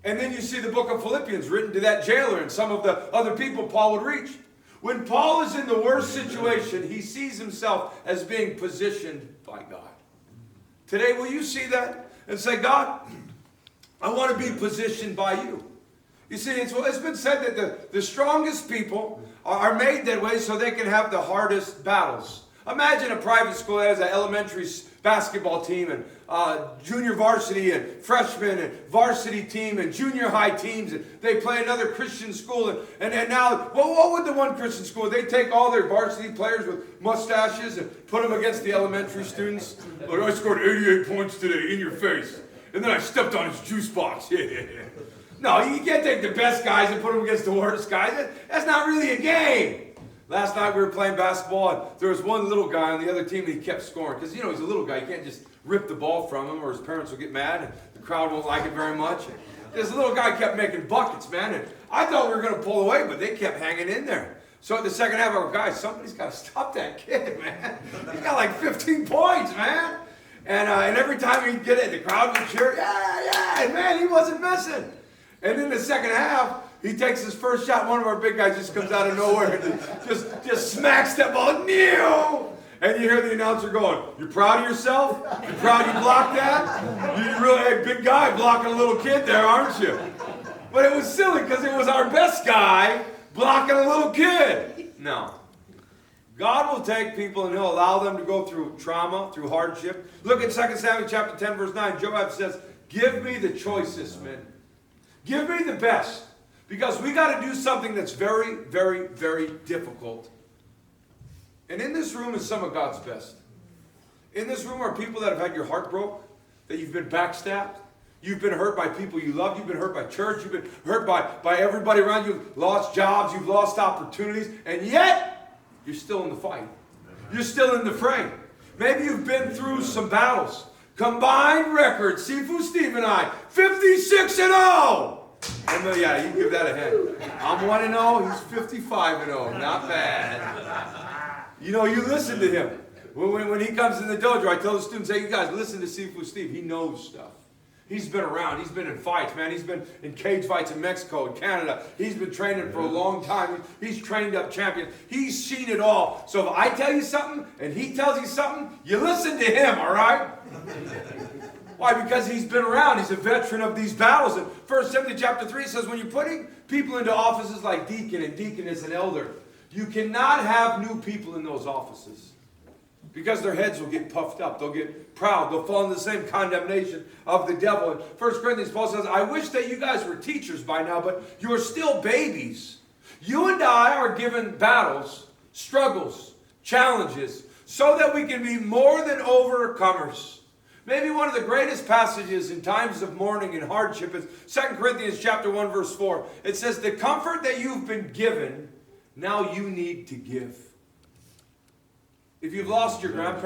And then you see the book of Philippians written to that jailer and some of the other people Paul would reach. When Paul is in the worst situation, he sees himself as being positioned by God. Today, will you see that and say, God, I want to be positioned by you. You see, it's been said that the strongest people are made that way so they can have the hardest battles. Imagine a private school that has an elementary basketball team and junior varsity and freshman and varsity team and junior high teams. And they play another Christian school. And now, well, what would the one Christian school? They take all their varsity players with mustaches and put them against the elementary students. Like, I scored 88 points today in your face. And then I stepped on his juice box. No, you can't take the best guys and put them against the worst guys. That's not really a game. Last night we were playing basketball, and there was one little guy on the other team that he kept scoring. Because, he's a little guy. You can't just rip the ball from him or his parents will get mad, and the crowd won't like it very much. And this little guy kept making buckets, man. And I thought we were going to pull away, but they kept hanging in there. So at the second half, I go, guys, somebody's got to stop that kid, man. He's got like 15 points, man. And every time he'd get it, the crowd would cheer, yeah, and man, he wasn't missing. And in the second half, he takes his first shot. One of our big guys just comes out of nowhere and just smacks that ball. New! And you hear the announcer going, "You proud of yourself? You proud you blocked that? You really a big guy blocking a little kid there, aren't you?" But it was silly because it was our best guy blocking a little kid. No. God will take people and he'll allow them to go through trauma, through hardship. Look at 2 Samuel chapter 10, verse 9. Joab says, "Give me the choicest men. Give me the best." Because we got to do something that's very, very, very difficult. And in this room is some of God's best. In this room are people that have had your heart broke, that you've been backstabbed. You've been hurt by people you love. You've been hurt by church. You've been hurt by everybody around you. You've lost jobs. You've lost opportunities. And yet, you're still in the fight. You're still in the fray. Maybe you've been through some battles. Combined record, Sifu Steve and I, 56-0. And yeah, you give that a hand. I'm 1-0, he's 55-0. Not bad. You listen to him. When he comes in the dojo, I tell the students, hey, you guys, listen to Sifu Steve. He knows stuff. He's been around. He's been in fights, man. He's been in cage fights in Mexico and Canada. He's been training for a long time. He's trained up champions. He's seen it all. So if I tell you something and he tells you something, you listen to him, all right? Why? Because he's been around. He's a veteran of these battles. And 1 Timothy chapter 3 says, when you're putting people into offices like deacon and deaconess and elder, you cannot have new people in those offices. Because their heads will get puffed up. They'll get proud. They'll fall in the same condemnation of the devil. In 1 Corinthians, Paul says, I wish that you guys were teachers by now, but you are still babies. You and I are given battles, struggles, challenges, so that we can be more than overcomers. Maybe one of the greatest passages in times of mourning and hardship is 2 Corinthians chapter 1, verse 4. It says, the comfort that you've been given, now you need to give. If you've lost your grandparents,